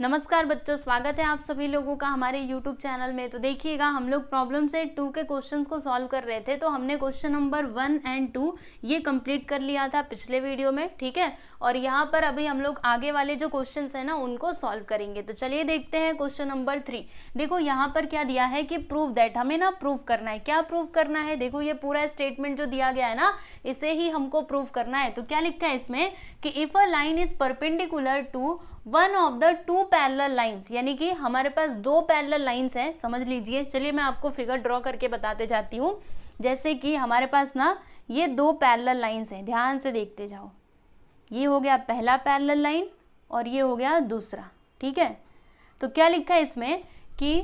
नमस्कार बच्चों, स्वागत है आप सभी लोगों का हमारे YouTube चैनल में। तो देखिएगा, हम लोग प्रॉब्लम सेट 2 के क्वेश्चंस को सॉल्व कर रहे थे। तो हमने क्वेश्चन नंबर 1 एंड 2 ये कंप्लीट कर लिया था पिछले वीडियो में, ठीक है। और यहाँ पर अभी हम लोग आगे वाले जो क्वेश्चंस है ना उनको सॉल्व करेंगे। तो चलिए देखते हैं क्वेश्चन नंबर 3। देखो यहाँ पर क्या दिया है कि प्रूव दैट, हमें ना प्रूव करना है। क्या प्रूव करना है? देखो ये पूरा स्टेटमेंट जो दिया गया है ना, इसे ही हमको प्रूव करना है। तो क्या लिखा है इसमें कि if a line is perpendicular to one of the two parallel lines, यानी कि हमारे पास दो पैरेलल लाइंस हैं, समझ लीजिए। चलिए मैं आपको फिगर ड्रॉ करके बताते जाती हूँ। जैसे कि हमारे पास ना ये दो पैरेलल लाइंस हैं, ध्यान से देखते जाओ। ये हो गया पहला पैरेलल लाइन और ये हो गया दूसरा, ठीक है। तो क्या लिखा है इसमें कि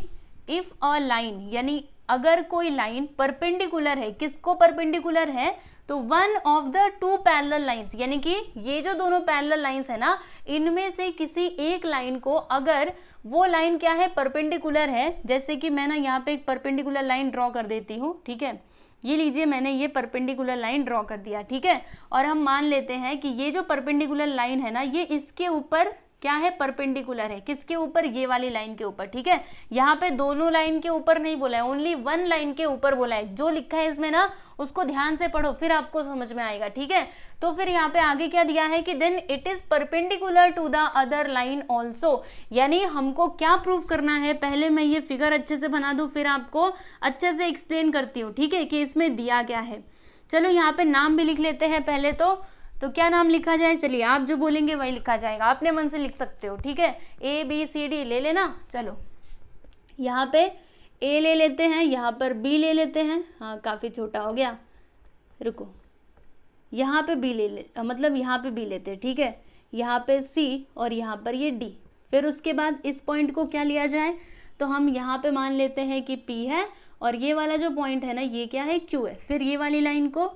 इफ अ लाइन, यानी अगर कोई लाइन परपेंडिकुलर है, किसको परपेंडिकुलर है? तो one of the two parallel lines, यानी कि ये जो दोनों पैरेलल लाइंस है ना, इनमें से किसी एक लाइन को, अगर वो लाइन क्या है, परपेंडिकुलर है। जैसे कि मैं ना यहाँ पे एक परपेंडिकुलर लाइन ड्रॉ कर देती हूँ, ठीक है। ये लीजिए, मैंने ये परपेंडिकुलर लाइन ड्रॉ कर दिया, ठीक है। और हम मान लेते हैं कि ये जो परपेंडिकुलर लाइन है ना, ये इसके ऊपर क्या है, परपेंडिकुलर है। किसके ऊपर? ये वाली लाइन के ऊपर, ठीक है। यहाँ पे दोनों लाइन के ऊपर नहीं बोला है, ओनली वन लाइन के ऊपर बोला है। जो लिखा है इसमें ना, उसको ध्यान से पढ़ो, फिर आपको समझ में आएगा, ठीक है। तो फिर यहाँ पे आगे क्या दिया है कि then it is perpendicular to the other line also, यानी हमको क्या प्रूव करना है। पहले मैं ये फिगर अच्छे से बना दूं, फिर आपको अच्छे से एक्सप्लेन करती हूँ, ठीक है, कि इसमें दिया क्या है। चलो यहाँ पे नाम भी लिख लेते हैं पहले तो क्या नाम लिखा जाए? चलिए, आप जो बोलेंगे वही लिखा जाएगा, अपने मन से लिख सकते हो, ठीक है। A B C D ले लेना। चलो यहाँ पे A ले लेते हैं, यहाँ पर B ले लेते हैं। हाँ, काफ़ी छोटा हो गया, रुको। यहाँ पे B मतलब यहाँ पे B लेते हैं, ठीक है। यहाँ पे C और यहाँ पर ये D। फिर उसके बाद इस पॉइंट को क्या लिया जाए? तो हम यहाँ पे मान लेते हैं कि P है और ये वाला जो पॉइंट है ना, ये क्या है, Q है। फिर ये वाली लाइन को,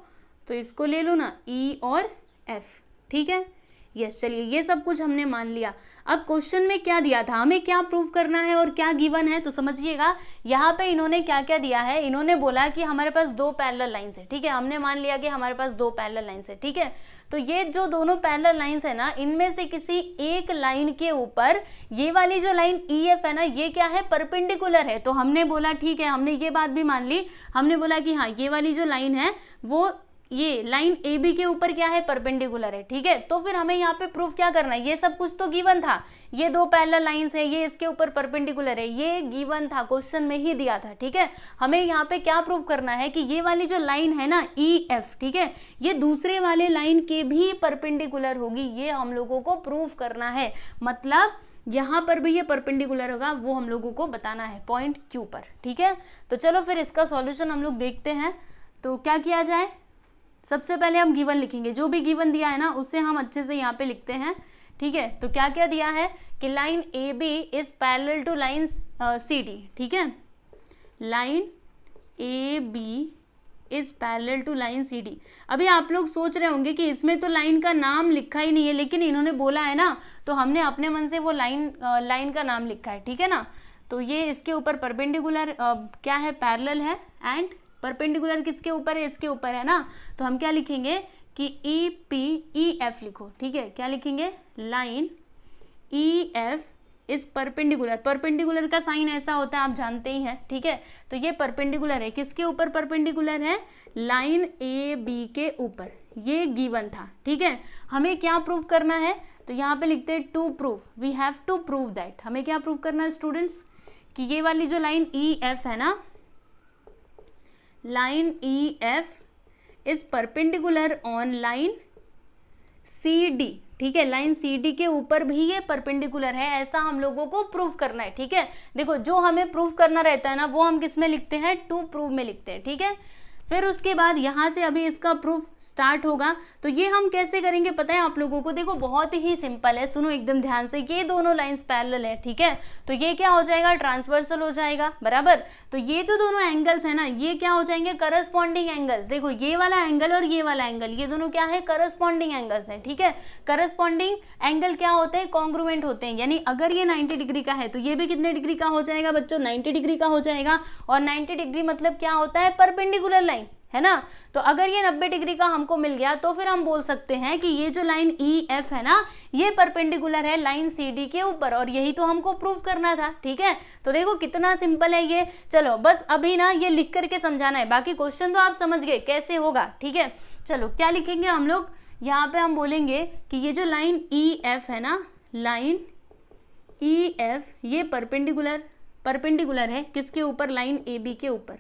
तो इसको ले लो ना, E और F, ठीक है। यस, चलिए ये सब कुछ हमने मान लिया। अब क्वेश्चन में क्या दिया था, हमें क्या प्रूव करना है और क्या गिवन है, तो समझिएगा। यहाँ पे इन्होंने क्या क्या दिया है, इन्होंने बोला कि हमारे पास दो पैरेलल लाइंस है, ठीक है। हमने मान लिया कि हमारे पास दो पैरेलल लाइंस है, ठीक है। तो ये जो दोनों पैरेलल लाइंस है ना, इनमें से किसी एक लाइन के ऊपर ये वाली जो लाइन EF है ना, ये क्या है, परपेंडिकुलर है। तो हमने बोला ठीक है, हमने ये बात भी मान ली। हमने बोला कि हाँ, ये वाली जो लाइन है वो ये लाइन AB के ऊपर क्या है, परपेंडिकुलर है, ठीक है। तो फिर हमें यहाँ पे प्रूफ क्या करना है? ये सब कुछ तो गिवन था, ये दो पैरेलल लाइंस है, ये इसके ऊपर परपेंडिकुलर है, ये गिवन था, क्वेश्चन में ही दिया था, ठीक है। हमें यहाँ पे क्या प्रूफ करना है कि ये वाली जो लाइन है ना EF, ठीक है, ये दूसरे वाले लाइन के भी परपेंडिकुलर होगी, ये हम लोगों को प्रूफ करना है। मतलब यहाँ पर भी ये परपेंडिकुलर होगा, वो हम लोगों को बताना है पॉइंट Q पर, ठीक है। तो चलो फिर इसका सॉल्यूशन हम लोग देखते हैं। तो क्या किया जाए? सबसे पहले हम गिवन लिखेंगे, जो भी गिवन दिया है ना उसे हम अच्छे से यहाँ पे लिखते हैं, ठीक है। तो क्या क्या दिया है कि line AB is parallel to line CD, ठीक है। Line AB is parallel to line CD। अभी आप लोग सोच रहे होंगे कि इसमें तो लाइन का नाम लिखा ही नहीं है, लेकिन इन्होंने बोला है ना, तो हमने अपने मन से वो लाइन का नाम लिखा है, ठीक है ना। तो ये इसके ऊपर परपेंडिकुलर क्या है, पैरेलल है। एंड परपेंडिकुलर किसके ऊपर है? इसके ऊपर है ना। तो हम क्या लिखेंगे कि EF लिखो, ठीक है। क्या लिखेंगे? Line EF is perpendicular. Perpendicular का साइन ऐसा होता है, आप जानते ही हैं, ठीक है। तो ये परपेंडिकुलर है, किसके ऊपर परपेंडिकुलर है? लाइन AB के ऊपर। ये गिवन था, ठीक है। हमें क्या प्रूव करना है? तो यहाँ पे लिखते हैं to prove, we have to prove that. हमें क्या प्रूव करना है स्टूडेंट्स? कि ये वाली जो लाइन EF है ना, line EF is perpendicular on line CD, ठीक है। लाइन CD के ऊपर भी ये परपेंडिकुलर है, ऐसा हम लोगों को प्रूव करना है, ठीक है। देखो, जो हमें प्रूव करना रहता है ना, वो हम किस में लिखते हैं? टू प्रूव में लिखते हैं, ठीक है। फिर उसके बाद यहाँ से अभी इसका प्रूफ स्टार्ट होगा। तो ये हम कैसे करेंगे पता है आप लोगों को? देखो, बहुत ही सिंपल है, सुनो एकदम ध्यान से। ये दोनों लाइंस पैरेलल है, ठीक है। तो ये क्या हो जाएगा? ट्रांसवर्सल हो जाएगा, बराबर। तो ये जो दोनों एंगल्स है ना, ये क्या हो जाएंगे? Corresponding angles. देखो, ये वाला एंगल और ये वाला एंगल, ये दोनों क्या है? करस्पॉन्डिंग एंगल्स है, ठीक है। करस्पॉन्डिंग एंगल क्या होते हैं? कॉन्ग्रुएंट होते हैं। यानी अगर ये 90 डिग्री का है तो ये भी कितने डिग्री का हो जाएगा बच्चों? 90 डिग्री का हो जाएगा। और 90 डिग्री मतलब क्या होता है? परपेंडिकुलर लाइन, है ना। तो अगर ये 90 डिग्री का हमको मिल गया तो फिर हम बोल सकते हैं कि ये जो लाइन ई एफ है ना, ये परपेंडिकुलर है लाइन सी डी के ऊपर, और यही तो हमको प्रूव करना था। ठीक है, तो देखो कितना सिंपल है ये। चलो बस अभी ना ये लिख करके समझाना है, बाकी क्वेश्चन तो आप समझ गए कैसे होगा। ठीक है, चलो क्या लिखेंगे हम लोग, यहाँ पे हम बोलेंगे कि ये जो लाइन ई एफ है ना, लाइन ई एफ ये परपेंडिकुलर है किसके ऊपर, लाइन ए बी के ऊपर।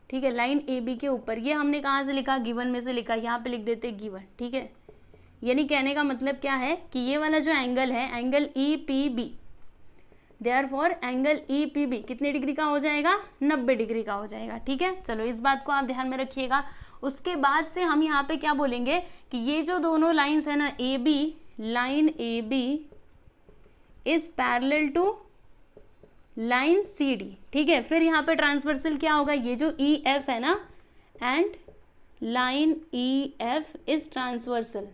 ठीक है, लाइन ए बी के ऊपर। ये हमने कहाँ से लिखा, गिवन में से लिखा, यहाँ पे लिख देते गिवन। ठीक है, यानी कहने का मतलब क्या है कि ये वाला जो एंगल है, angle E P B, therefore angle E P B कितने डिग्री का हो जाएगा, 90 डिग्री का हो जाएगा। ठीक है, चलो इस बात को आप ध्यान में रखिएगा। उसके बाद से हम यहाँ पे क्या बोलेंगे कि ये जो दोनों लाइन्स है ना, A B, line A B is parallel to line C D. ठीक है, फिर यहाँ पे ट्रांसवर्सल क्या होगा, ये जो ई एफ है ना, and line E F is transversal,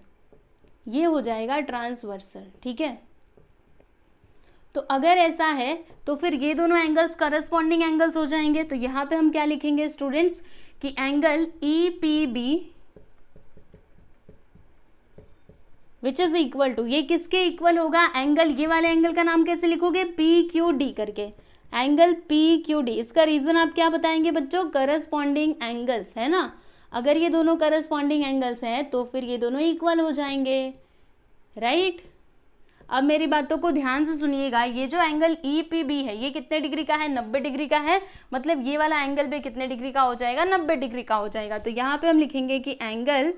ये हो जाएगा ट्रांसवर्सल। ठीक है, तो अगर ऐसा है तो फिर ये दोनों एंगल्स करस्पॉन्डिंग एंगल्स हो जाएंगे। तो यहाँ पे हम क्या लिखेंगे स्टूडेंट्स कि angle E P B which is equal to, ये किसके इक्वल होगा, एंगल, ये वाले एंगल का नाम कैसे लिखोगे, पी क्यू डी करके, एंगल पी क्यू डी। इसका रीजन आप क्या बताएंगे बच्चों, करस्पॉन्डिंग एंगल्स है ना। अगर ये दोनों करस्पॉन्डिंग एंगल्स हैं तो फिर ये दोनों इक्वल हो जाएंगे, राइट। अब मेरी बातों को ध्यान से सुनिएगा, ये जो एंगल ई पी बी है ये कितने डिग्री का है, 90 डिग्री का है, मतलब ये वाला एंगल भी कितने डिग्री का हो जाएगा, 90 डिग्री का हो जाएगा। तो यहाँ पे हम लिखेंगे कि angle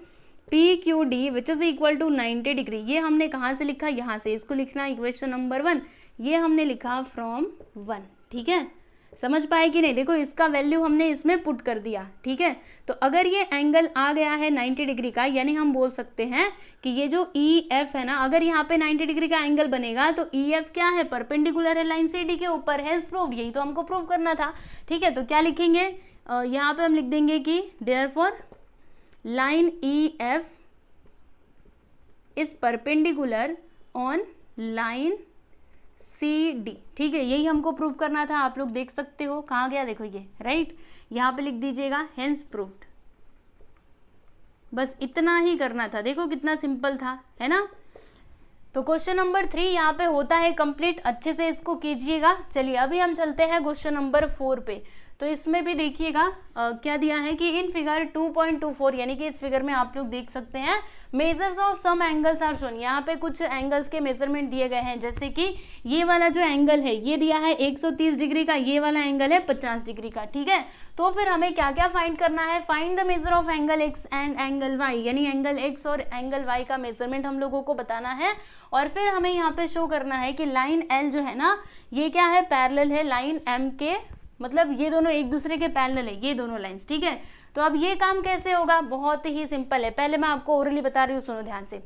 P Q D which is equal to 90 degree. ये हमने कहाँ से लिखा, यहाँ से, इसको लिखना इक्वेशन नंबर 1, ये हमने लिखा फ्रॉम 1। ठीक है, समझ पाए कि नहीं, देखो इसका वैल्यू हमने इसमें पुट कर दिया। ठीक है, तो अगर ये एंगल आ गया है 90 डिग्री का, यानी हम बोल सकते हैं कि ये जो ई एफ है ना, अगर यहाँ पे 90 डिग्री का एंगल बनेगा तो ई एफ क्या है, परपेंडिकुलर है लाइन सी डी के ऊपर, हैज प्रूव्ड, यही तो हमको प्रूव करना था। ठीक है, तो क्या लिखेंगे, यहाँ पे हम लिख देंगे कि therefore line E F is perpendicular on line C D. ठीक है, यही हमको प्रूव करना था। आप लोग देख सकते हो कहाँ गया, देखो ये, राइट, यहाँ पे लिख दीजिएगा हेंस प्रूव्ड। बस इतना ही करना था, देखो कितना सिंपल था, है ना। तो क्वेश्चन नंबर 3 यहाँ पे होता है कंप्लीट, अच्छे से इसको कीजिएगा। चलिए अभी हम चलते हैं क्वेश्चन नंबर 4 पे। तो इसमें भी देखिएगा क्या दिया है कि इन फिगर 2.24, यानी कि इस फिगर में आप लोग देख सकते हैं measures of some angles are shown. यहाँ पे कुछ एंगल्स के मेजरमेंट दिए गए हैं, जैसे कि ये वाला जो एंगल है ये दिया है 130 डिग्री का, ये वाला एंगल है 50 डिग्री का। ठीक है, तो फिर हमें क्या क्या फाइंड करना है, find the measure of angle X and angle Y, यानी एंगल एक्स और एंगल वाई का मेजरमेंट हम लोगों को बताना है। और फिर हमें यहाँ पे शो करना है कि लाइन एल जो है ना, ये क्या है, पैरेलल है लाइन एम के, मतलब ये दोनों एक दूसरे के पैरेलल है ये दोनों लाइंस। ठीक है, तो अब ये काम कैसे होगा, बहुत ही सिंपल है। पहले मैं आपको ओरली बता रही हूँ, सुनो ध्यान से।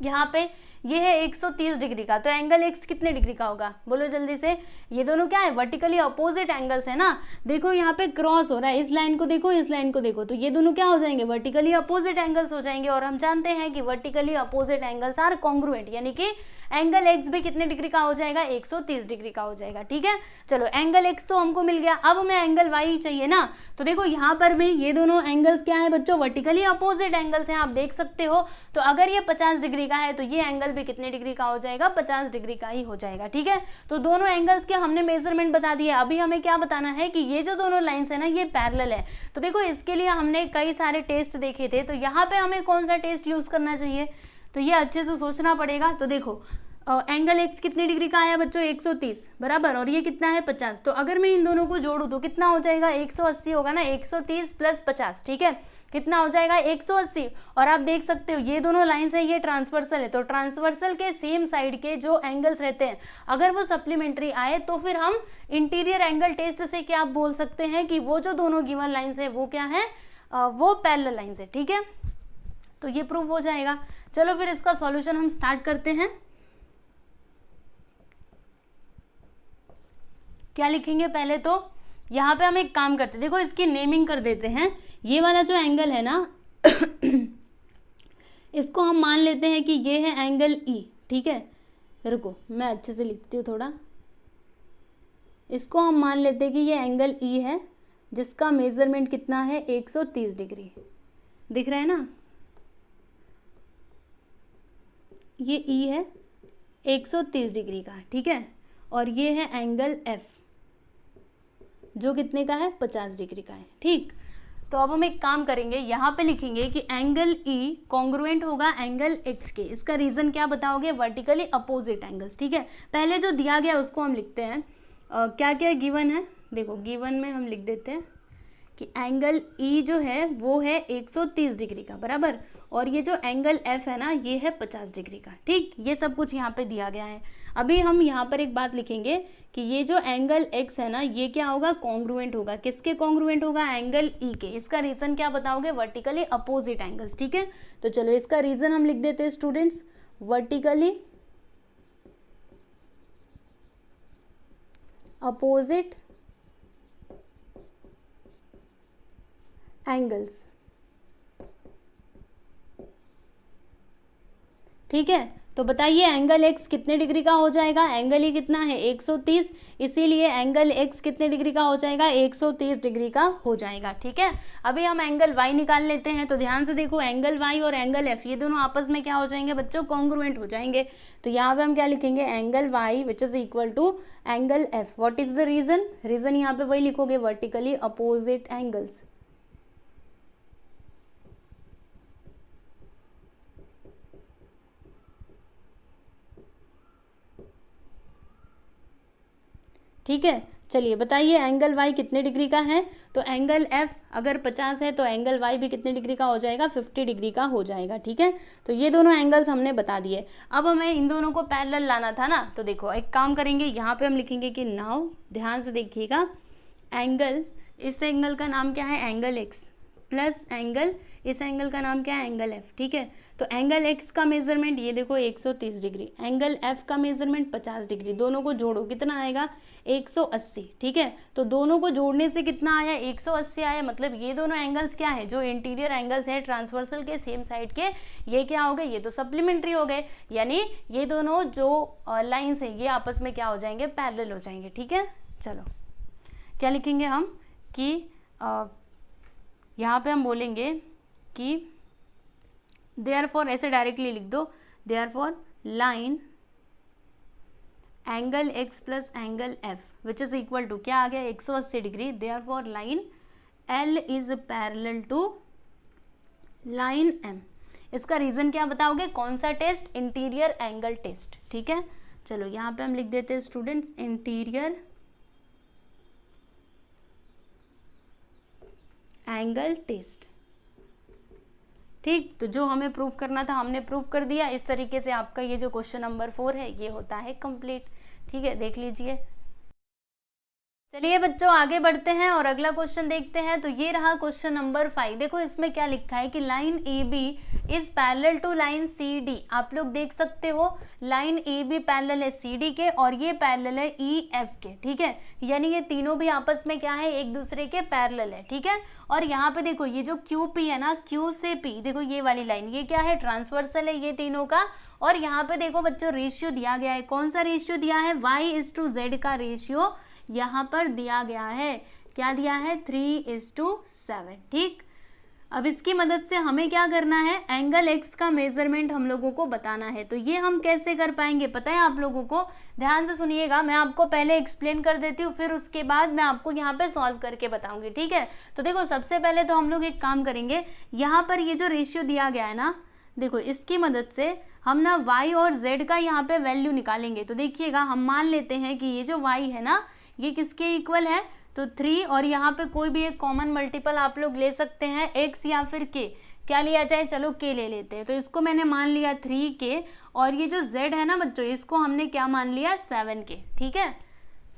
यहाँ पे ये है 130 डिग्री का, तो एंगल एक्स कितने डिग्री का होगा, बोलो जल्दी से। ये दोनों क्या है, वर्टिकली अपोजिट एंगल्स है ना। देखो यहाँ पे क्रॉस हो रहा है, इस लाइन को देखो, इस लाइन को देखो, तो ये दोनों क्या हो जाएंगे, वर्टिकली अपोजिट एंगल्स हो जाएंगे। और हम जानते हैं कि vertically opposite angles are congruent, यानी कि एंगल एक्स भी कितने डिग्री का हो जाएगा, 130 डिग्री का हो जाएगा। ठीक है, चलो एंगल एक्स तो हमको मिल गया, अब हमें एंगल वाई चाहिए ना। तो देखो यहाँ पर भी ये दोनों एंगल्स क्या है बच्चों, वर्टिकली अपोजिट एंगल्स हैं, आप देख सकते हो। तो अगर ये 50 डिग्री का है तो ये एंगल भी कितने डिग्री का हो जाएगा, 50 डिग्री का ही हो जाएगा। ठीक है, तो दोनों एंगल्स के हमने मेजरमेंट बता दिए। अभी हमें क्या बताना है कि ये जो दोनों लाइंस है ना, ये पैरेलल है। तो देखो इसके लिए हमने कई सारे टेस्ट देखे थे, तो यहाँ पे हमें कौन सा टेस्ट यूज करना चाहिए, तो ये अच्छे से सोचना पड़ेगा। तो देखो एंगल एक्स कितने डिग्री का आया बच्चों, 130 बराबर, और ये कितना है 50। तो अगर मैं इन दोनों को जोड़ूं तो कितना हो जाएगा, 180 होगा ना, 130 प्लस 50। ठीक है, कितना हो जाएगा, 180। और आप देख सकते हो ये दोनों लाइंस है, ये ट्रांसवर्सल है, तो ट्रांसवर्सल के सेम साइड के जो एंगल्स रहते हैं अगर वो सप्लीमेंट्री आए तो फिर हम इंटीरियर एंगल टेस्ट से क्या बोल सकते हैं कि वो जो दोनों गिवन लाइंस है वो क्या है, वो पैरेलल लाइंस है। ठीक है, तो ये प्रूव हो जाएगा। चलो फिर इसका सॉल्यूशन हम स्टार्ट करते हैं। क्या लिखेंगे, पहले तो यहाँ पे हम एक काम करते हैं, देखो इसकी नेमिंग कर देते हैं। ये वाला जो एंगल है ना इसको हम मान लेते हैं कि ये है एंगल ई। ठीक है, रुको मैं अच्छे से लिखती हूँ थोड़ा। इसको हम मान लेते हैं कि ये एंगल ई है जिसका मेजरमेंट कितना है 130 डिग्री, दिख रहा है ना, ये ई है 130 डिग्री का, ठीक है, और ये है एंगल एफ जो कितने का है 50 डिग्री का है, ठीक। तो अब हम एक काम करेंगे, यहाँ पे लिखेंगे कि एंगल ई कॉन्ग्रुएंट होगा एंगल एक्स के। इसका रीजन क्या बताओगे, वर्टिकली अपोजिट एंगल्स, ठीक है। पहले जो दिया गया उसको हम लिखते हैं, क्या क्या गिवन है, देखो गिवन में हम लिख देते हैं कि एंगल ई जो है वो है 130 डिग्री का, बराबर, और ये जो एंगल एफ है ना ये है 50 डिग्री का, ठीक। ये सब कुछ यहाँ पे दिया गया है। अभी हम यहाँ पर एक बात लिखेंगे कि ये जो एंगल एक्स है ना ये क्या होगा, कॉन्ग्रुएंट होगा, किसके कॉन्ग्रुएंट होगा, एंगल ई के। इसका रीजन क्या बताओगे, वर्टिकली अपोजिट एंगल्स, ठीक है। तो चलो इसका रीजन हम लिख देते हैं स्टूडेंट्स, वर्टिकली अपोजिट एंगल्स, ठीक है। तो बताइए एंगल एक्स कितने डिग्री का हो जाएगा, एंगल ई कितना है 130, इसीलिए एंगल एक्स कितने डिग्री का हो जाएगा 130 डिग्री का हो जाएगा, ठीक है। अभी हम एंगल वाई निकाल लेते हैं। तो ध्यान से देखो, एंगल वाई और एंगल एफ ये दोनों आपस में क्या हो जाएंगे बच्चों, कॉन्ग्रुएंट हो जाएंगे। तो यहाँ पे हम क्या लिखेंगे, angle Y which is equal to angle F. What is the reason, reason यहाँ पे वही लिखोगे, वर्टिकली अपोजिट एंगल्स, ठीक है। चलिए बताइए एंगल वाई कितने डिग्री का है, तो एंगल एफ अगर 50 है तो एंगल वाई भी कितने डिग्री का हो जाएगा, 50 डिग्री का हो जाएगा, ठीक है। तो ये दोनों एंगल्स हमने बता दिए। अब हमें इन दोनों को पैरेलल लाना था ना, तो देखो एक काम करेंगे, यहाँ पे हम लिखेंगे कि नाउ, ध्यान से देखिएगा, एंगल, इस एंगल का नाम क्या है एंगल एक्स, प्लस एंगल, इस एंगल का नाम क्या है एंगल एफ, ठीक है। तो एंगल एक्स का मेजरमेंट ये देखो 130 डिग्री, एंगल एफ का मेजरमेंट 50 डिग्री, दोनों को जोड़ो कितना आएगा 180, ठीक है। तो दोनों को जोड़ने से कितना आया 180 आया, मतलब ये दोनों एंगल्स क्या है, जो इंटीरियर एंगल्स है ट्रांसवर्सल के सेम साइड के, ये क्या हो गए, ये तो सप्लीमेंट्री हो गए, यानी ये दोनों जो लाइन्स है ये आपस में क्या हो जाएंगे, पैरेलल हो जाएंगे, ठीक है। चलो क्या लिखेंगे हम कि यहाँ पे हम बोलेंगे कि देयरफॉर, ऐसे डायरेक्टली लिख दो, therefore line angle X plus angle F which is equal to क्या आ गया 180 degree, therefore line L is parallel to line M. इसका रीजन क्या बताओगे, कौन सा टेस्ट, इंटीरियर एंगल टेस्ट, ठीक है। चलो यहाँ पे हम लिख देते हैं स्टूडेंट्स इंटीरियर एंगल टेस्ट, ठीक। तो जो हमें प्रूफ करना था हमने प्रूफ कर दिया। इस तरीके से आपका ये जो क्वेश्चन नंबर 4 है ये होता है कंप्लीट, ठीक है, देख लीजिए। चलिए बच्चों आगे बढ़ते हैं और अगला क्वेश्चन देखते हैं। तो ये रहा क्वेश्चन नंबर 5। देखो इसमें क्या लिखा है कि line A B is parallel to line C D. आप लोग देख सकते हो लाइन ए बी पैरेलल है सी डी के और ये पैरेलल है ई एफ के, ठीक है। यानी ये तीनों भी आपस में क्या है, एक दूसरे के पैरेलल है, ठीक है। और यहाँ पे देखो ये जो क्यू पी है ना, क्यू से पी, देखो ये वाली लाइन ये क्या है, ट्रांसवर्सल है ये तीनों का। और यहाँ पे देखो बच्चों रेशियो दिया गया है, कौन सा रेशियो दिया है, y/z का रेशियो यहाँ पर दिया गया है। क्या दिया है, 3:7, ठीक। अब इसकी मदद से हमें क्या करना है, एंगल एक्स का मेजरमेंट हम लोगों को बताना है। तो ये हम कैसे कर पाएंगे पता है आप लोगों को, ध्यान से सुनिएगा, मैं आपको पहले एक्सप्लेन कर देती हूँ, फिर उसके बाद मैं आपको यहाँ पे सॉल्व करके बताऊंगी, ठीक है। तो देखो सबसे पहले तो हम लोग एक काम करेंगे, यहाँ पर ये जो रेशियो दिया गया है ना, देखो इसकी मदद से हम ना y और z का यहाँ पे वैल्यू निकालेंगे। तो देखिएगा हम मान लेते हैं कि ये जो y है ना ये किसके इक्वल है, तो 3, और यहाँ पे कोई भी एक कॉमन मल्टीपल आप लोग ले सकते हैं x या फिर k। क्या लिया जाए, चलो k ले लेते हैं। तो इसको मैंने मान लिया 3k, और ये जो z है ना बच्चों इसको हमने क्या मान लिया 7k, ठीक है।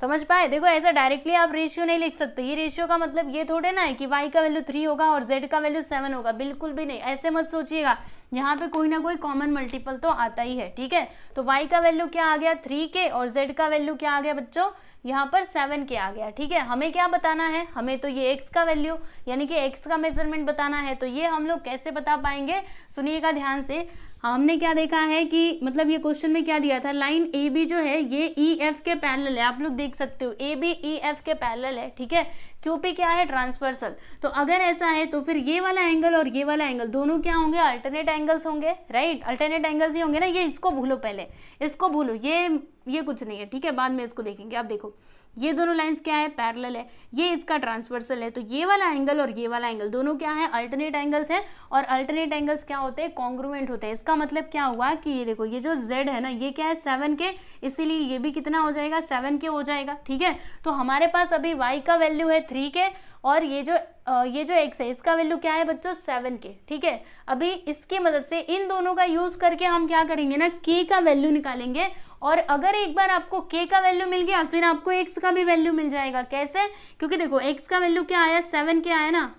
समझ पाए, देखो ऐसा डायरेक्टली आप रेशियो नहीं लिख सकते। ये रेशियो का मतलब ये थोड़े ना है कि y का वैल्यू 3 होगा और z का वैल्यू 7 होगा, बिल्कुल भी नहीं, ऐसे मत सोचिएगा। यहाँ पे कोई ना कोई कॉमन मल्टीपल तो आता ही है, ठीक है। तो y का वैल्यू क्या आ गया 3k और z का वैल्यू क्या आ गया बच्चों, यहाँ पर 7k आ गया, ठीक है। हमें क्या बताना है, हमें तो ये x का वैल्यू यानी कि x का मेजरमेंट बताना है। तो ये हम लोग कैसे बता पाएंगे, सुनिएगा ध्यान से। हमने क्या देखा है कि मतलब ये क्वेश्चन में क्या दिया था, लाइन ए बी जो है ये ई एफ के पैरेलल है, आप लोग देख सकते हो ए बी ई एफ के पैरेलल है, ठीक है। क्यू पी क्या है, ट्रांसवर्सल। तो अगर ऐसा है तो फिर ये वाला एंगल और ये वाला एंगल दोनों क्या होंगे, अल्टरनेट एंगल्स होंगे, राइट। अल्टरनेट एंगल्स ही होंगे ना, ये इसको भूलो, पहले इसको भूलो, ये कुछ नहीं है, ठीक है, बाद में इसको देखेंगे। अब देखो ये दोनों लाइंस क्या है, पैरेलल है, ये इसका ट्रांसवर्सल है, तो ये वाला एंगल और ये वाला एंगल दोनों क्या है, अल्टरनेट एंगल्स है। और अल्टरनेट एंगल्स क्या होते हैं, कॉन्ग्रुएंट होते हैं। इसका मतलब क्या हुआ कि ये देखो ये जो z है ना, ये क्या है 7 के, इसीलिए ये भी कितना हो जाएगा, 7 के हो जाएगा, ठीक है। तो हमारे पास अभी y का वैल्यू है 3 के, और ये जो x है इसका वैल्यू क्या है बच्चों, 7 के, ठीक है। अभी इसकी मदद से इन दोनों का यूज करके हम क्या करेंगे ना, k का वैल्यू निकालेंगे। और अगर एक बार आपको k का वैल्यू मिल गया, फिर आपको x का भी वैल्यू मिल जाएगा। कैसे, क्योंकि देखो x का वैल्यू क्या आया, 7 के आया ना,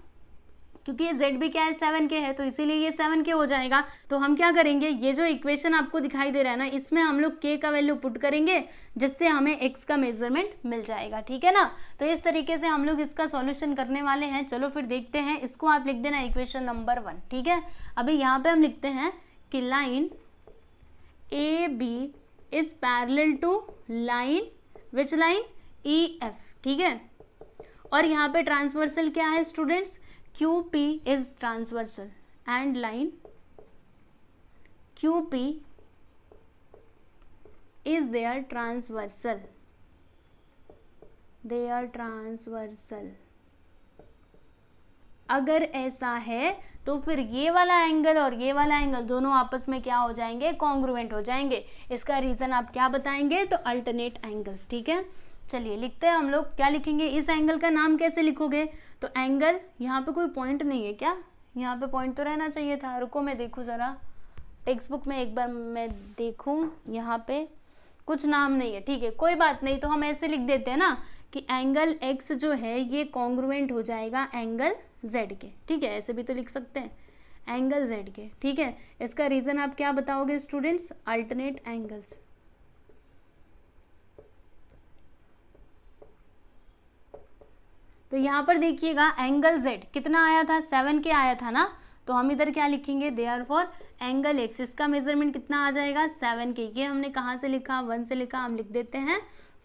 क्योंकि ये z भी क्या है 7 के है, तो इसीलिए ये 7 के हो जाएगा। तो हम क्या करेंगे, ये जो इक्वेशन आपको दिखाई दे रहा है ना, इसमें हम लोग k का वैल्यू पुट करेंगे, जिससे हमें x का मेजरमेंट मिल जाएगा, ठीक है ना। तो इस तरीके से हम लोग इसका सॉल्यूशन करने वाले हैं। चलो फिर देखते हैं, इसको आप लिख देना इक्वेशन नंबर 1, ठीक है। अभी यहाँ पे हम लिखते हैं कि line A B is parallel to line, which line, E F, ठीक है। और यहाँ पे ट्रांसवर्सल क्या है students, QP is transversal and line QP is their transversal, they are transversal। अगर ऐसा है तो फिर ये वाला एंगल और ये वाला एंगल दोनों आपस में क्या हो जाएंगे, कॉन्ग्रुएंट हो जाएंगे। इसका रीजन आप क्या बताएंगे, तो अल्टरनेट एंगल्स, ठीक है। चलिए लिखते हैं हम लोग, क्या लिखेंगे, इस एंगल का नाम कैसे लिखोगे, तो एंगल, यहाँ पे कोई पॉइंट नहीं है क्या, यहाँ पे पॉइंट तो रहना चाहिए था, रुको मैं देखूँ ज़रा टेक्स्ट बुक में एक बार मैं देखूँ, यहाँ पे कुछ नाम नहीं है, ठीक है, कोई बात नहीं। तो हम ऐसे लिख देते हैं ना कि एंगल x जो है ये कॉन्ग्रुएंट हो जाएगा एंगल z के, ठीक है, ऐसे भी तो लिख सकते हैं, एंगल z के, ठीक है। इसका रीज़न आप क्या बताओगे स्टूडेंट्स, अल्टरनेट एंगल्स। तो यहाँ पर देखिएगा एंगल z कितना आया था, 7 के आया था ना, तो हम इधर क्या लिखेंगे, देयरफॉर एंगल x, इसका मेजरमेंट कितना आ जाएगा, 7 के। ये हमने कहाँ से लिखा, 1 से लिखा, हम लिख देते हैं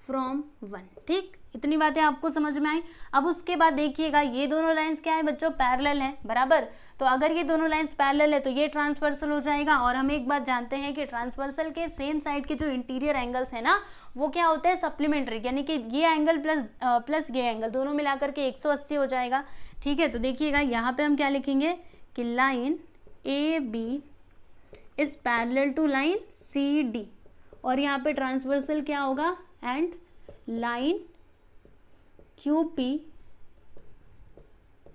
फ्रॉम 1, ठीक। इतनी बातें आपको समझ में आई। अब उसके बाद देखिएगा ये दोनों लाइंस क्या है बच्चों, पैरेलल है, बराबर। तो अगर ये दोनों लाइंस पैरेलल है तो ये ट्रांसवर्सल हो जाएगा। और हम एक बात जानते हैं कि ट्रांसवर्सल के सेम साइड के जो इंटीरियर एंगल्स है ना, वो क्या होते हैं, सप्लीमेंट्री, यानी कि ये एंगल प्लस ये एंगल दोनों मिलाकर के 180 हो जाएगा, ठीक है। तो देखिएगा यहाँ पे हम क्या लिखेंगे कि line A B is parallel to line C D, और यहाँ पे ट्रांसवर्सल क्या होगा, and line QP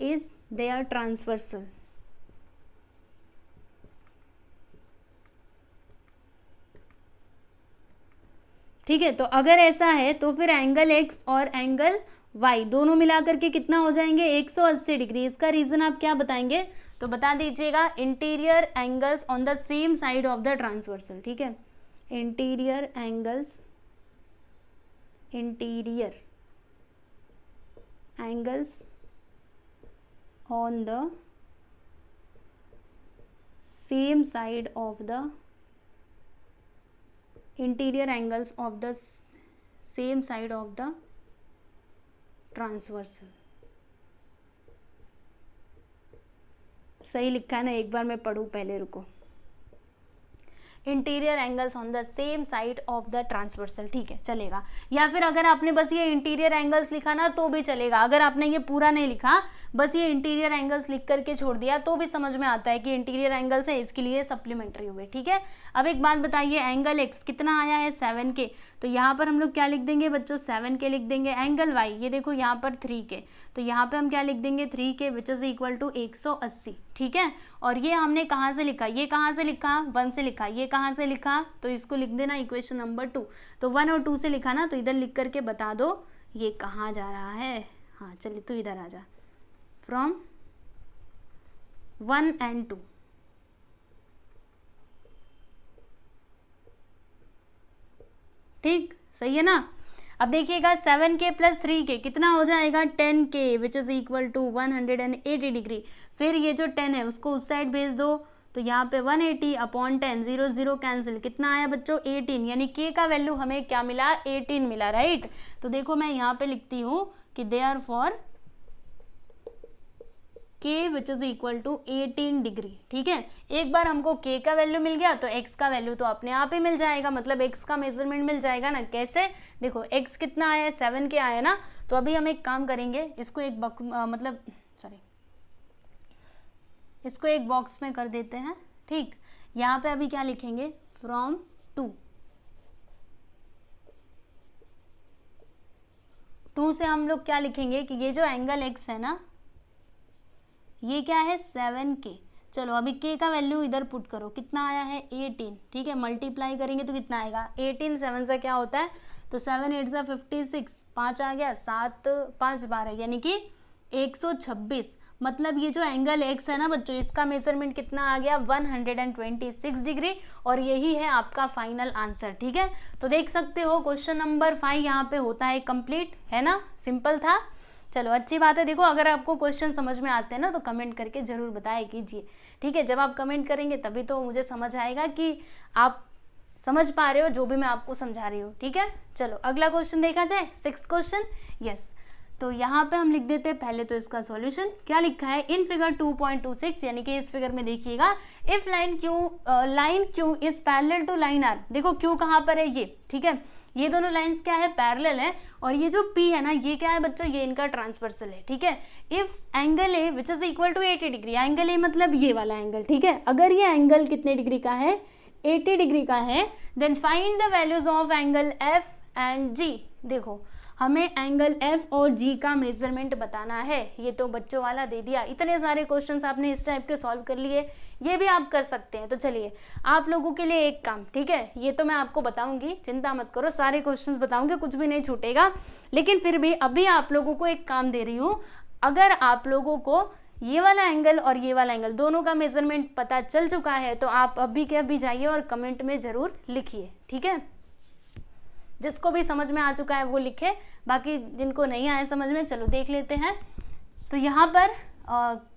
is their transversal, ठीक है। तो अगर ऐसा है तो फिर एंगल x और एंगल y दोनों मिलाकर के कितना हो जाएंगे, 180 डिग्री। इसका रीजन आप क्या बताएंगे, तो बता दीजिएगा, interior angles on the same side of the transversal, ठीक है। Interior angles, interior angles on the same side of the interior angles of the same side of the transversal। सही लिखा है ना, एक बार मैं पढ़ूँ पहले, रुको। Interior angles on the same side of the transversal, ठीक है, चलेगा। या फिर अगर आपने बस ये इंटीरियर एंगल्स लिखा ना तो भी चलेगा, अगर आपने ये पूरा नहीं लिखा, बस ये इंटीरियर एंगल्स लिख करके छोड़ दिया, तो भी समझ में आता है कि इंटीरियर एंगल्स है, इसके लिए सप्लीमेंट्री हुए, ठीक है। अब एक बात बताइए, एंगल x कितना आया है, 7 के, तो यहाँ पर हम लोग क्या लिख देंगे बच्चों, 7 के लिख देंगे। एंगल y ये देखो यहाँ पर 3 के, तो यहाँ पे हम क्या लिख देंगे, 3 के, विच इज इक्वल टू 180, ठीक है। और ये हमने कहाँ से लिखा, ये कहाँ से लिखा, 1 से लिखा, ये कहाँ से लिखा, तो इसको लिख देना इक्वेशन नंबर 2। तो 1 और 2 से लिखा ना, तो इधर लिख करके बता दो ये कहाँ जा रहा है। हाँ चलिए, तो इधर आ जा, फ्रॉम 1 and 2, ठीक, सही है ना। अब देखिएगा 7 के प्लस 3 के कितना हो जाएगा, 10 के, which is equal to 180 degree. फिर ये जो 10 है उसको उस साइड भेज दो, तो यहाँ पे 180 अपॉन 10, 0 0 कैंसिल, कितना आया बच्चों 18, यानी k का वैल्यू हमें क्या मिला 18 मिला, राइट। तो देखो मैं यहाँ पे लिखती हूँ कि therefore k which is equal to 18 degree, ठीक है। एक बार हमको k का वैल्यू मिल गया तो x का वैल्यू तो अपने आप ही मिल जाएगा, मतलब x का मेजरमेंट मिल जाएगा ना। कैसे, देखो x कितना आया 7 के आया ना, तो अभी हम एक काम करेंगे, इसको एक इसको एक बॉक्स में कर देते हैं, ठीक। यहाँ पे अभी क्या लिखेंगे, फ्रॉम 2 से हम लोग क्या लिखेंगे कि ये जो एंगल x है ना, ये क्या है 7k। चलो अभी k का वैल्यू इधर पुट करो, कितना आया है 18, ठीक है। मल्टीप्लाई करेंगे तो कितना आएगा 18, 7 से क्या होता है, तो 7 8 से 56, 5 आ गया, 7 5 12, यानी कि 126। मतलब ये जो एंगल x है ना बच्चों, इसका मेजरमेंट कितना आ गया 126 डिग्री, और यही है आपका फाइनल आंसर, ठीक है। तो देख सकते हो क्वेश्चन नंबर 5 यहाँ पे होता है कंप्लीट, है ना, सिंपल था। चलो अच्छी बात है। देखो अगर आपको क्वेश्चन समझ में आते हैं ना तो कमेंट करके जरूर बताया कीजिए, ठीक है। जब आप कमेंट करेंगे तभी तो मुझे समझ आएगा कि आप समझ पा रहे हो जो भी मैं आपको समझा रही हूँ, ठीक है। चलो अगला क्वेश्चन देखा जाए, 6th क्वेश्चन। यस, तो यहाँ पे हम लिख देते हैं पहले तो इसका सॉल्यूशन। क्या लिखा है, इन फिगर 2.26, यानी कि इस फिगर में देखिएगा, if line Q is parallel to line R. देखो क्यू कहाँ पर है, ये, ठीक है। ये दोनों लाइंस क्या है, पैरेलल है, और ये जो P है ना, ये क्या है बच्चों, ये इनका ट्रांसवर्सल है, ठीक है। If angle A which is equal to 80 degree, angle A मतलब ये वाला एंगल, ठीक है। अगर ये एंगल कितने डिग्री का है, 80 डिग्री का है, then find the values of angle F and G। देखो हमें एंगल F और G का मेजरमेंट बताना है। ये तो बच्चों वाला दे दिया, इतने सारे क्वेश्चंस आपने इस टाइप के सॉल्व कर लिए, ये भी आप कर सकते हैं। तो चलिए आप लोगों के लिए एक काम, ठीक है, ये तो मैं आपको बताऊंगी, चिंता मत करो, सारे क्वेश्चंस बताऊंगी, कुछ भी नहीं छूटेगा। लेकिन फिर भी अभी आप लोगों को एक काम दे रही हूँ, अगर आप लोगों को ये वाला एंगल और ये वाला एंगल दोनों का मेजरमेंट पता चल चुका है तो आप अभी के अभी जाइए और कमेंट में जरूर लिखिए, ठीक है। जिसको भी समझ में आ चुका है वो लिखे, बाकी जिनको नहीं आए समझ में, चलो देख लेते हैं। तो यहाँ पर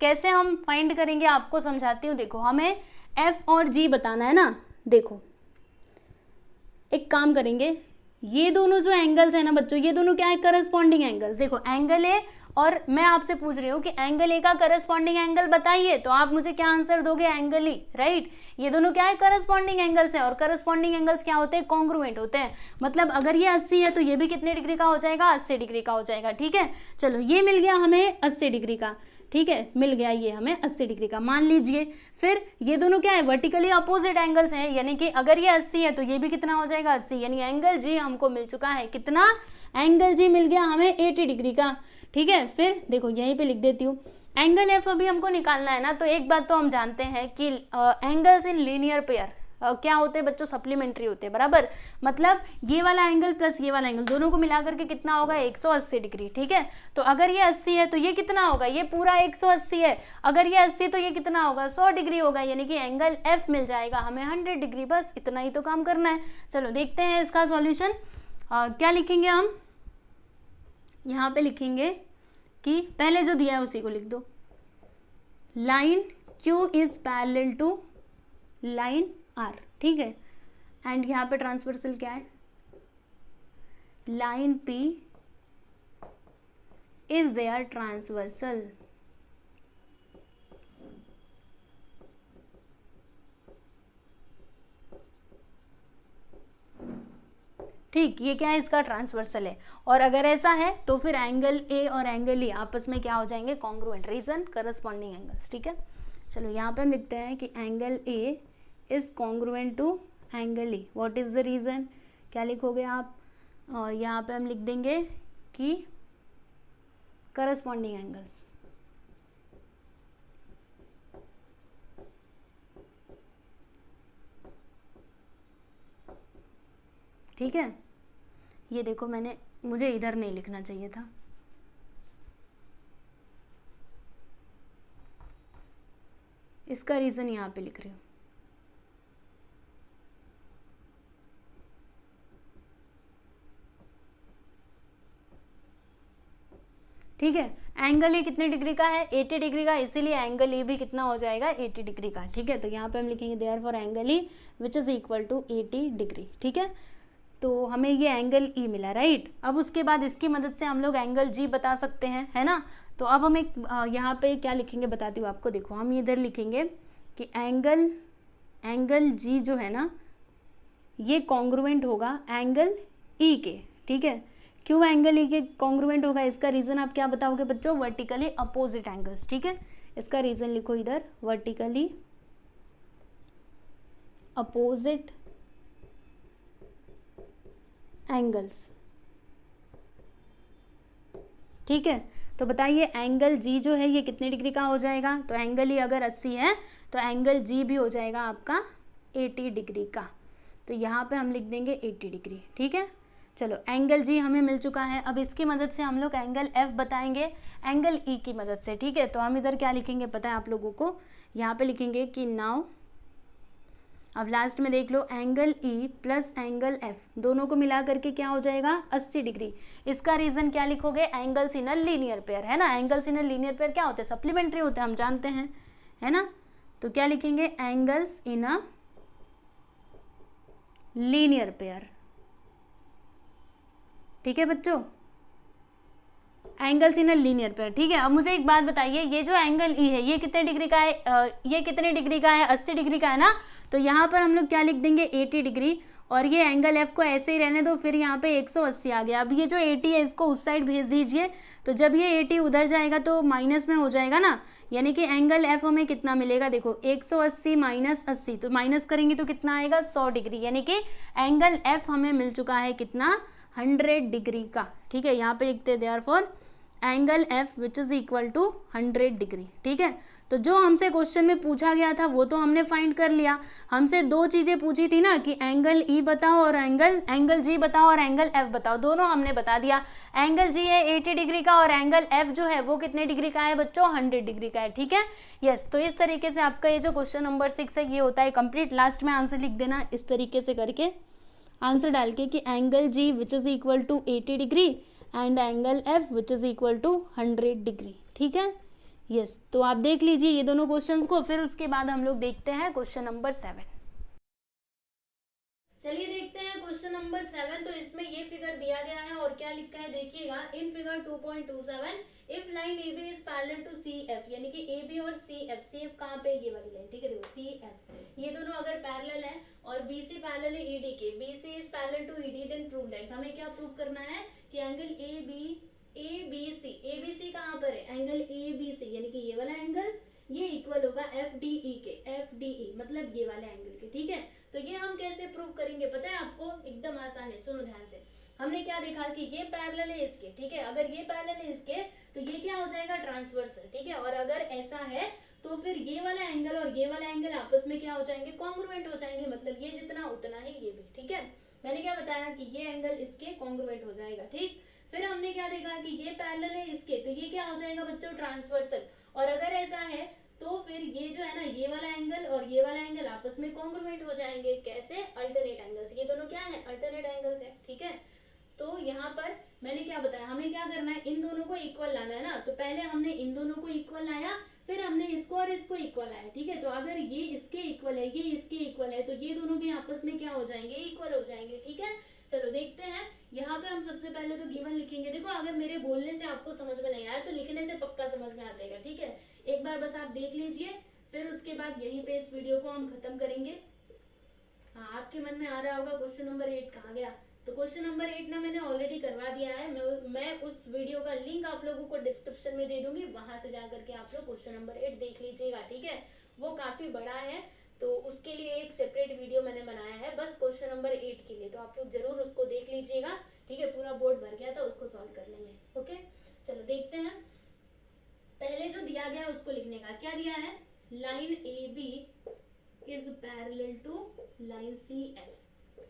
कैसे हम फाइंड करेंगे आपको समझाती हूँ। देखो हमें F और G बताना है ना। देखो एक काम करेंगे, ये दोनों जो एंगल्स है ना बच्चों, ये दोनों क्या है, करस्पॉन्डिंग एंगल्स। देखो एंगल ए, और मैं आपसे पूछ रही हूँ कि एंगल ए का करस्पॉन्डिंग एंगल बताइए, तो आप मुझे क्या आंसर दोगे, एंगल ई, राइट। ये दोनों क्या है, करस्पॉन्डिंग एंगल्स है, और करस्पॉन्डिंग एंगल्स क्या होते हैं, कॉन्ग्रुएंट होते हैं। मतलब अगर ये 80 है तो ये भी कितने डिग्री का हो जाएगा, 80 डिग्री का हो जाएगा, ठीक है। चलो ये मिल गया हमें 80 डिग्री का, ठीक है, मिल गया ये हमें 80 डिग्री का, मान लीजिए। फिर ये दोनों क्या है, वर्टिकली अपोजिट एंगल्स हैं, यानी कि अगर ये 80 है तो ये भी कितना हो जाएगा 80, यानी एंगल जी हमको मिल चुका है, कितना, एंगल जी मिल गया हमें 80 डिग्री का, ठीक है। फिर देखो यहीं पे लिख देती हूँ, एंगल एफ अभी हमको निकालना है ना। तो एक बात तो हम जानते हैं कि एंगल्स इन लीनियर पेयर क्या होते हैं बच्चों, सप्लीमेंट्री होते हैं, बराबर। मतलब ये वाला एंगल प्लस ये वाला एंगल दोनों को मिलाकर के कितना होगा 180 डिग्री, ठीक है। तो अगर ये 80 है तो ये कितना होगा, ये पूरा 180 है, अगर ये 80 तो ये कितना होगा 100 डिग्री होगा, यानी कि एंगल एफ मिल जाएगा हमें 100 डिग्री। बस इतना ही तो काम करना है। चलो देखते हैं इसका सॉल्यूशन। क्या लिखेंगे हम, यहाँ पे लिखेंगे कि पहले जो दिया है उसी को लिख दो, line Q is parallel to line R, ठीक है। एंड यहाँ पे ट्रांसवर्सल क्या है, line P is their transversal, ठीक। ये क्या है, इसका ट्रांसवर्सल है। और अगर ऐसा है तो फिर एंगल ए और एंगल ई आपस में क्या हो जाएंगे, कॉन्ग्रुएंट, रीजन करस्पॉन्डिंग एंगल्स, ठीक है। चलो यहाँ पे हम लिखते हैं कि angle A is congruent to angle E. What is the reason, क्या लिखोगे आप, और यहाँ पे हम लिख देंगे कि करस्पॉन्डिंग एंगल्स, ठीक है। ये देखो मुझे इधर नहीं लिखना चाहिए था, इसका रीजन यहाँ पे लिख रही हूँ, ठीक है। एंगल ए कितने डिग्री का है, 80 डिग्री का, इसीलिए एंगल ए भी कितना हो जाएगा, 80 डिग्री का। ठीक है, तो यहाँ पे हम लिखेंगे therefore angle E which is equal to 80 degree. ठीक है, तो हमें ये एंगल ई मिला, राइट। अब उसके बाद इसकी मदद से हम लोग एंगल जी बता सकते हैं, है ना। तो अब हम एक यहाँ पे क्या लिखेंगे बताती हूँ आपको। देखो हम इधर लिखेंगे कि एंगल जी जो है ना ये कॉन्ग्रुएंट होगा एंगल ई के। ठीक है, क्यों एंगल ई के कॉन्ग्रुएंट होगा, इसका रीजन आप क्या बताओगे बच्चों, वर्टिकली अपोजिट एंगल्स। ठीक है, इसका रीजन लिखो इधर, वर्टिकली अपोजिट एंगल्स। ठीक है, तो बताइए एंगल जी जो है ये कितने डिग्री का हो जाएगा, तो एंगल ई अगर 80 है तो एंगल जी भी हो जाएगा आपका 80 डिग्री का। तो यहाँ पे हम लिख देंगे 80 डिग्री। ठीक है, चलो एंगल जी हमें मिल चुका है। अब इसकी मदद से हम लोग एंगल एफ बताएंगे एंगल ई की मदद से। ठीक है, तो हम इधर क्या लिखेंगे पता है आप लोगों को, यहाँ पे लिखेंगे कि नाउ, अब लास्ट में देख लो, angle E plus angle F दोनों को मिला करके क्या हो जाएगा 80 डिग्री। इसका रीजन क्या लिखोगे, angles in a linear pair, है ना। Angles in a linear pair क्या होते हैं, सप्लीमेंट्री होते हैं, हम जानते हैं, है ना। तो क्या लिखेंगे, angles in a linear pair. ठीक है बच्चों, angles in a linear pair. ठीक है, अब मुझे एक बात बताइए, ये जो एंगल ई है ये कितने डिग्री का है, ये कितने डिग्री का है, 80 डिग्री का है ना। तो यहाँ पर हम लोग क्या लिख देंगे 80 डिग्री, और ये एंगल एफ को ऐसे ही रहने दो, फिर यहाँ पे 180 आ गया। अब ये जो 80 है इसको उस साइड भेज दीजिए, तो जब ये 80 उधर जाएगा तो माइनस में हो जाएगा ना, यानी कि एंगल एफ हमें कितना मिलेगा, देखो 180 माइनस 80, तो माइनस करेंगे तो कितना आएगा 100 डिग्री, यानी कि एंगल एफ हमें मिल चुका है कितना 100 डिग्री का। ठीक है, यहाँ पे लिखते हैं therefore angle F which is equal to 100 degree. ठीक है, तो जो हमसे क्वेश्चन में पूछा गया था वो तो हमने फाइंड कर लिया। हमसे दो चीजें पूछी थी ना कि एंगल ई बताओ और एंगल जी बताओ और एंगल एफ बताओ, दोनों हमने बता दिया। एंगल जी है 80 डिग्री का और एंगल एफ जो है वो कितने डिग्री का है बच्चों, 100 डिग्री का है। ठीक है, यस। तो इस तरीके से आपका ये जो क्वेश्चन नंबर 6 है ये होता है कंप्लीट। लास्ट में आंसर लिख देना इस तरीके से करके, आंसर डाल के कि angle G which is equal to 80 degree and angle F which is equal to 100 degree. ठीक है, यस। तो आप देख लीजिए ये दोनों क्वेश्चंस को, फिर उसके बाद हम लोग देखते हैं क्वेश्चन नंबर 7। चलिए देखते हैं क्वेश्चन नंबर 7। तो इसमें ये फिगर दिया गया है और क्या लिखा है देखिएगा, in figure 2.27 if line A B is parallel to C F, यानी कि ए बी और सी एफ कहाँ पे, ये वाली लाइन। ठीक है, देखो सी एफ ये दोनों अगर पैरेलल है और बी सी पैरेलल है ईडी के, B C is parallel to ED, then prove that. हमें क्या प्रूव करना है कि एंगल ए बी सी कहाँ पर है, एंगल ए बी सी, यानी कि ये वाला एंगल ये इक्वल होगा एफ डी ई के, एफ डी ई मतलब ये वाले एंगल के। ठीक है, तो ये हम कैसे प्रूव करेंगे पता है आपको, एकदम आसान है, सुनो ध्यान से। हमने क्या देखा कि ये पैरेलल है इसके, ठीक है, अगर ये पैरेलल है इसके तो ये क्या हो जाएगा ट्रांसवर्सल। ठीक है, और अगर ऐसा है तो फिर ये वाला एंगल और ये वाला एंगल आपस में क्या हो जाएंगे, कॉन्ग्रुएंट हो जाएंगे, मतलब ये जितना उतना ही ये भी। ठीक है, मैंने क्या बताया कि ये एंगल इसके कॉन्ग्रुएंट हो जाएगा। ठीक, फिर हमने क्या देखा कि ये पैरेलल है इसके, तो ये क्या हो जाएगा बच्चों ट्रांसवर्सल, और अगर ऐसा है तो फिर ये जो है ना ये वाला एंगल और ये वाला एंगल आपस में कॉन्ग्रुएंट हो जाएंगे। कैसे, अल्टरनेट एंगल्स, ये दोनों क्या है अल्टरनेट एंगल्स है। ठीक है, तो यहाँ पर मैंने क्या बताया, हमें क्या करना है, इन दोनों को इक्वल लाना है ना। तो पहले हमने इन दोनों को इक्वल लाया, फिर हमने इसको और इसको इक्वल लाया। ठीक है, तो अगर ये इसके इक्वल है, ये इसके इक्वल है, तो ये दोनों भी आपस में क्या हो जाएंगे, इक्वल हो जाएंगे। ठीक है, चलो देखते हैं। यहाँ पे हम सबसे पहले तो गिवन लिखेंगे। देखो अगर मेरे बोलने से आपको समझ में नहीं आया तो लिखने से पक्का समझ में आ जाएगा। ठीक है, एक बार बस आप देख लीजिए, फिर उसके बाद यहीं पे इस वीडियो को हम खत्म करेंगे। हाँ, आपके मन में आ रहा होगा क्वेश्चन नंबर 8 कहाँ गया, तो क्वेश्चन नंबर 8 ना मैंने ऑलरेडी करवा दिया है। मैं उस वीडियो का लिंक आप लोगों को डिस्क्रिप्शन में दे दूंगी, वहां से जाकर के आप लोग क्वेश्चन नंबर 8 देख लीजिएगा। ठीक है, वो काफी बड़ा है तो उसके लिए एक सेपरेट वीडियो मैंने बनाया है बस क्वेश्चन नंबर 8 के लिए, तो आप लोग जरूर उसको देख लीजिएगा। ठीक है, पूरा बोर्ड भर गया था उसको सॉल्व करने में। ओके, चलो देखते हैं। पहले जो दिया गया उसको लिखने का, क्या दिया है, line A B is parallel to line C F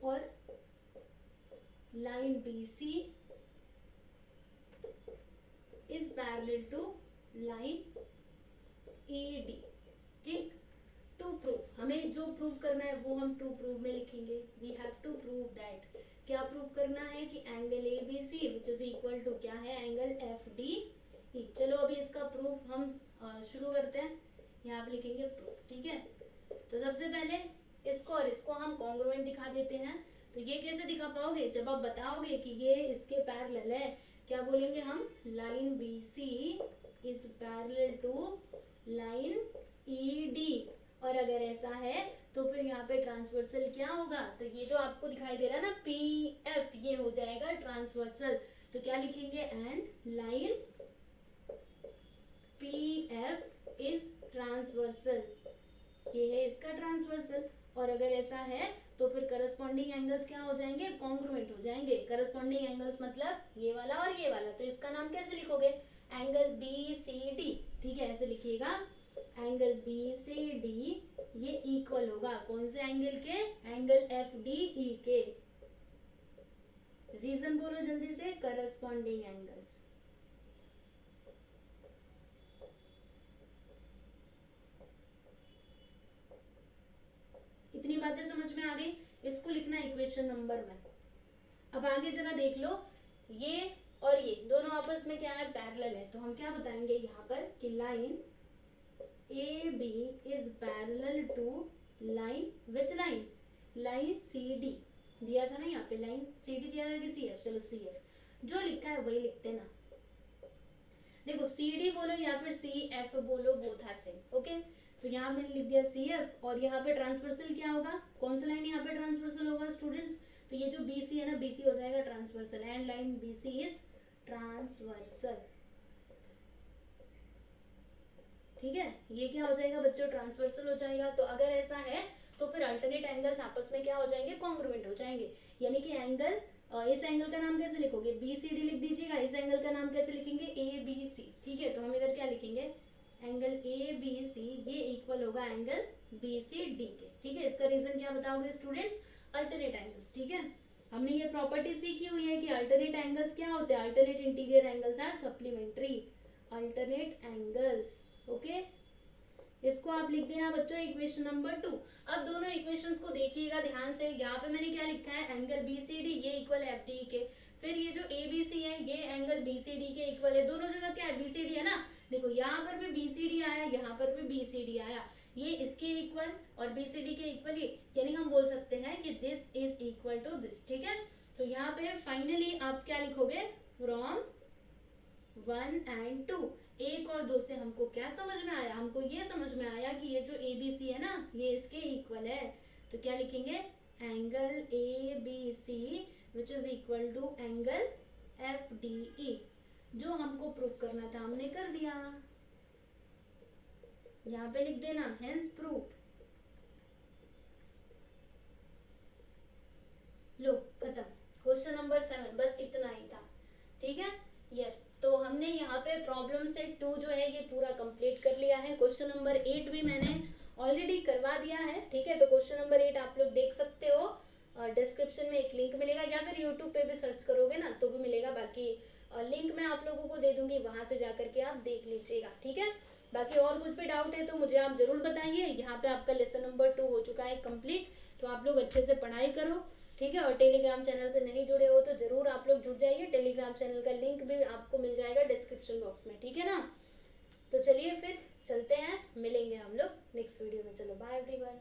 और line B C is parallel to line A D. ठीक, टू प्रूव, हमें जो प्रूव करना है वो हम टू प्रूव में लिखेंगे। We have to prove that क्या प्रूव करना है कि angle A B C which is equal to क्या है, एंगल एफ डी ई। चलो अभी इसका प्रूफ हम शुरू करते हैं। यहाँ पे लिखेंगे प्रूफ, ठीक है। तो सबसे पहले इसको और इसको हम कॉन्ग्रुएंट दिखा देते हैं। तो ये कैसे दिखा पाओगे, जब आप बताओगे कि ये इसके पैरेलल है, क्या बोलेंगे हम, line B C is parallel to line E D. और अगर ऐसा है तो फिर यहाँ पे ट्रांसवर्सल क्या होगा, तो ये जो आपको दिखाई दे रहा है ना पी एफ, ये हो जाएगा ट्रांसवर्सल। तो क्या लिखेंगे, and line P F is transversal, ये है इसका ट्रांसवर्सल। और अगर ऐसा है तो फिर करस्पॉन्डिंग एंगल्स क्या हो जाएंगे, कॉन्ग्रुएंट हो जाएंगे। करस्पॉन्डिंग एंगल्स मतलब ये वाला और ये वाला। तो इसका नाम कैसे लिखोगे, एंगल बी सी डी, ठीक है, ऐसे लिखिएगा, एंगल बी सी डी ये इक्वल होगा कौन से एंगल के, एंगल एफ डी ई के। रीजन बोलो जल्दी से, करस्पॉन्डिंग एंगल्स। इतनी बातें समझ में आ गई। इसको लिखना इक्वेशन नंबर 1। अब आगे जरा देख लो, ये और ये दोनों आपस में क्या है, पैरेलल है। तो हम क्या बताएंगे यहाँ पर कि line A B is parallel to line, which line, line C D दिया था ना यहाँ पे, लाइन सी डी दिया था कि सी एफ, चलो सी एफ जो लिखा है वही लिखते ना। देखो सी डी बोलो या फिर सी एफ बोलो, बोथ आर सेम, ओके। तो यहाँ मैंने लिख दिया सी एफ, और यहाँ पे ट्रांसवर्सल क्या होगा, कौन सा लाइन यहाँ पे ट्रांसवर्सल होगा स्टूडेंट्स, तो ये जो बी सी है ना, बी सी हो जाएगा transversal, and line B C is transversal, ठीक है। ये क्या हो जाएगा बच्चों, ट्रांसवर्सल हो जाएगा। तो अगर ऐसा है तो फिर अल्टरनेट एंगल्स आपस में क्या हो जाएंगे, कॉन्ग्रुएंट हो जाएंगे। यानी कि एंगल, इस एंगल का नाम कैसे लिखोगे, बी सी डी लिख दीजिएगा। इस एंगल का नाम कैसे लिखेंगे, ए बी सी, ठीक है। तो हम इधर क्या लिखेंगे, एंगल ए बी सी ये इक्वल होगा एंगल बी सी डी के, ठीक है। इसका रीजन क्या बताओगे स्टूडेंट्स, अल्टरनेट एंगल्स, ठीक है। हमने ये प्रॉपर्टी सीखी हुई है कि अल्टरनेट एंगल्स क्या होते हैं, alternate interior angles are supplementary alternate angles, okay. इसको आप लिख देना बच्चों इक्वेशन नंबर 2। अब दोनों इक्वेशंस को देखिएगा ध्यान से। यहाँ पे मैंने क्या लिखा है, एंगल बी सी डी ये इक्वल है एफ डी के। फिर ये जो ए बी सी है ये एंगल बी सी डी के इक्वल है। दोनों जगह क्या है, बी सी डी है ना। देखो यहाँ पर भी बी सी डी आया, यहाँ पर भी बी सी डी आया, ये इसके इक्वल और बी सी डी के इक्वल, ये यानी हम बोल सकते हैं कि this is equal to this, ठीक है। तो यहाँ पे फाइनली आप क्या लिखोगे, फ्रॉम 1 and 2, 1 और 2 से हमको क्या समझ में आया, हमको ये समझ में आया कि ये जो ए बी सी है ना ये इसके इक्वल है। तो क्या लिखेंगे, angle A B C which is equal to angle F D E. जो हमको प्रूफ करना था हमने कर दिया, यहाँ पे लिख देना हेंस प्रूफ। लो खत्म, क्वेश्चन नंबर 7, बस इतना ही था, ठीक है। यस तो हमने यहाँ पे प्रॉब्लम सेट 2 जो है ये पूरा कंप्लीट कर लिया है। क्वेश्चन नंबर 8 भी मैंने ऑलरेडी करवा दिया है, ठीक है। तो क्वेश्चन नंबर 8 आप लोग देख सकते हो, डिस्क्रिप्शन में एक लिंक मिलेगा, या फिर यूट्यूब पे भी सर्च करोगे ना तो भी मिलेगा। बाकी लिंक मैं आप लोगों को दे दूंगी, वहां से जाकर के आप देख लीजिएगा, ठीक है। बाकी और कुछ भी डाउट है तो मुझे आप जरूर बताइए। यहाँ पे आपका लेसन नंबर 2 हो चुका है कंप्लीट, तो आप लोग अच्छे से पढ़ाई करो, ठीक है। और टेलीग्राम चैनल से नहीं जुड़े हो तो जरूर आप लोग जुड़ जाइए। टेलीग्राम चैनल का लिंक भी आपको मिल जाएगा डिस्क्रिप्शन बॉक्स में, ठीक है ना। तो चलिए फिर चलते हैं, मिलेंगे हम लोग नेक्स्ट वीडियो में। चलो बाय एवरीवन।